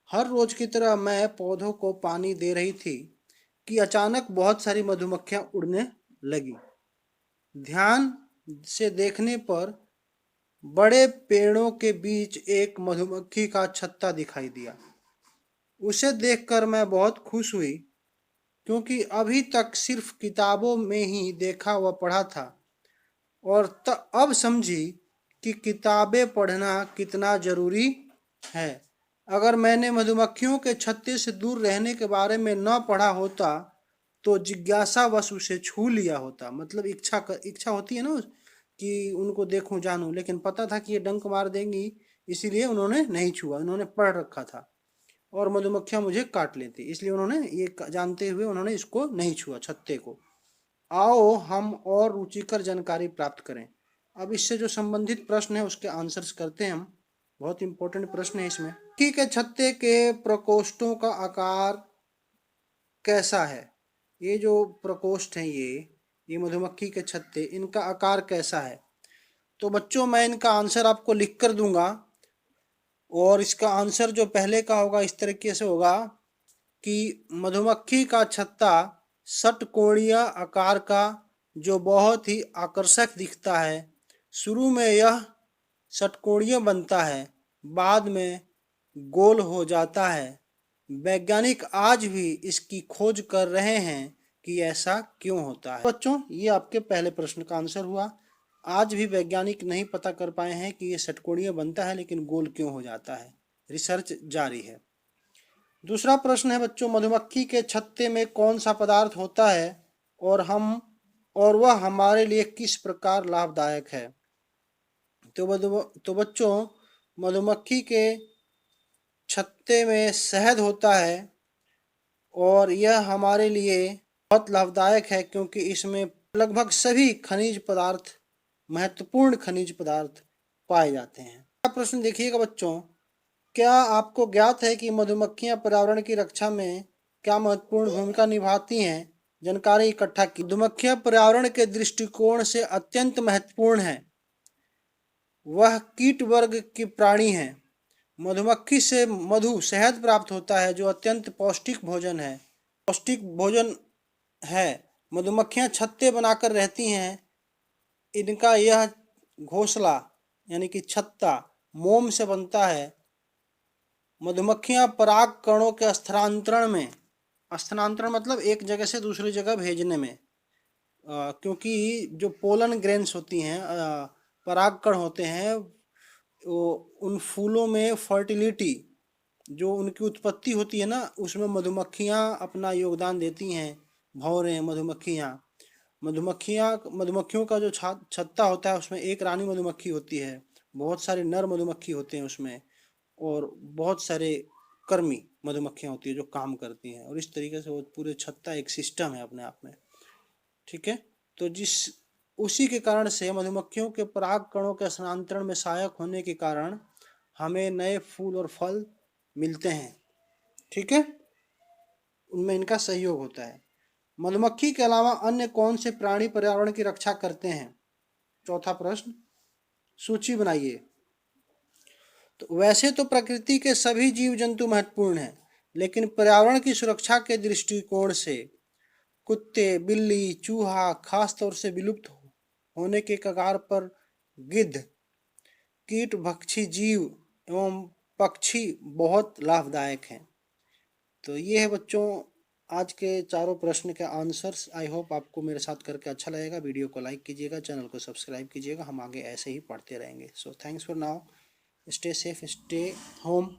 हर रोज की तरह मैं पौधों को पानी दे रही थी कि अचानक बहुत सारी मधुमक्खियां उड़ने लगी। ध्यान से देखने पर बड़े पेड़ों के बीच एक मधुमक्खी का छत्ता दिखाई दिया। उसे देखकर मैं बहुत खुश हुई, क्योंकि अभी तक सिर्फ किताबों में ही देखा व पढ़ा था। और अब समझी कि किताबें पढ़ना कितना जरूरी है। अगर मैंने मधुमक्खियों के छत्ते से दूर रहने के बारे में न पढ़ा होता तो जिज्ञासावश उसे छू लिया होता। मतलब इच्छा होती है ना कि उनको देखूं जानूं, लेकिन पता था कि ये डंक मार देंगी, इसीलिए उन्होंने नहीं छुआ। उन्होंने पढ़ रखा था और मधुमक्खियां मुझे काट लेती, इसलिए उन्होंने ये जानते हुए उन्होंने इसको नहीं छुआ, छत्ते को। आओ हम और रुचिकर जानकारी प्राप्त करें। अब इससे जो संबंधित प्रश्न है उसके आंसर्स करते हैं हम। बहुत इंपॉर्टेंट प्रश्न है इसमें। मधुमक्खी के छत्ते के प्रकोष्ठों का आकार कैसा है? ये जो प्रकोष्ठ है, ये मधुमक्खी के छत्ते, इनका आकार कैसा है? तो बच्चों मैं इनका आंसर आपको लिख कर दूंगा, और इसका आंसर जो पहले का होगा इस तरीके से होगा कि मधुमक्खी का छत्ता षटकोणीय आकार का, जो बहुत ही आकर्षक दिखता है। शुरू में यह षटकोणीय बनता है, बाद में गोल हो जाता है। वैज्ञानिक आज भी इसकी खोज कर रहे हैं कि ऐसा क्यों होता है। बच्चों ये आपके पहले प्रश्न का आंसर हुआ। आज भी वैज्ञानिक नहीं पता कर पाए हैं कि ये षटकोणीय बनता है लेकिन गोल क्यों हो जाता है। रिसर्च जारी है। दूसरा प्रश्न है बच्चों, मधुमक्खी के छत्ते में कौन सा पदार्थ होता है और वह हमारे लिए किस प्रकार लाभदायक है? तो बच्चों मधुमक्खी के छत्ते में शहद होता है और यह हमारे लिए बहुत लाभदायक है, क्योंकि इसमें लगभग सभी खनिज पदार्थ, महत्वपूर्ण खनिज पदार्थ पाए जाते हैं। अगला प्रश्न देखिएगा बच्चों, क्या आपको ज्ञात है कि मधुमक्खियां पर्यावरण की रक्षा में क्या महत्वपूर्ण भूमिका निभाती हैं? जानकारी इकट्ठा की। मधुमक्खियां पर्यावरण के दृष्टिकोण से अत्यंत महत्वपूर्ण है। वह कीट वर्ग की प्राणी है। मधुमक्खी से मधु, शहद प्राप्त होता है, जो अत्यंत पौष्टिक भोजन है। मधुमक्खियां छत्ते बनाकर रहती हैं। इनका यह घोंसला यानी कि छत्ता मोम से बनता है। मधुमक्खियां पराग कणों के स्थानांतरण मतलब एक जगह से दूसरी जगह भेजने में, क्योंकि जो पोलन ग्रेन्स होती हैं, पराग कण होते हैं, वो उन फूलों में फर्टिलिटी, जो उनकी उत्पत्ति होती है ना, उसमें मधुमक्खियां अपना योगदान देती हैं। भौरें, मधुमक्खियों का जो छत्ता होता है उसमें एक रानी मधुमक्खी होती है, बहुत सारे नर मधुमक्खी होते हैं उसमें, और बहुत सारे कर्मी मधुमक्खियां होती है जो काम करती हैं। और इस तरीके से वो पूरे छत्ता एक सिस्टम है अपने आप में। ठीक है, तो उसी के कारण से मधुमक्खियों के पराग कणों के स्थानांतरण में सहायक होने के कारण हमें नए फूल और फल मिलते हैं। ठीक है, उनमें इनका सहयोग होता है। मधुमक्खी के अलावा अन्य कौन से प्राणी पर्यावरण की रक्षा करते हैं? चौथा प्रश्न, सूची बनाइए। तो वैसे तो प्रकृति के सभी जीव जंतु महत्वपूर्ण हैं, लेकिन पर्यावरण की सुरक्षा के दृष्टिकोण से कुत्ते, बिल्ली, चूहा, खास तौर से विलुप्त होने के कगार पर गिद्ध, कीट भक्षी जीव एवं पक्षी बहुत लाभदायक हैं। तो ये है बच्चों आज के चारों प्रश्न के आंसर्स। आई होप आपको मेरे साथ करके अच्छा लगेगा। वीडियो को लाइक कीजिएगा, चैनल को सब्सक्राइब कीजिएगा। हम आगे ऐसे ही पढ़ते रहेंगे। So thanks for now, stay safe, stay home.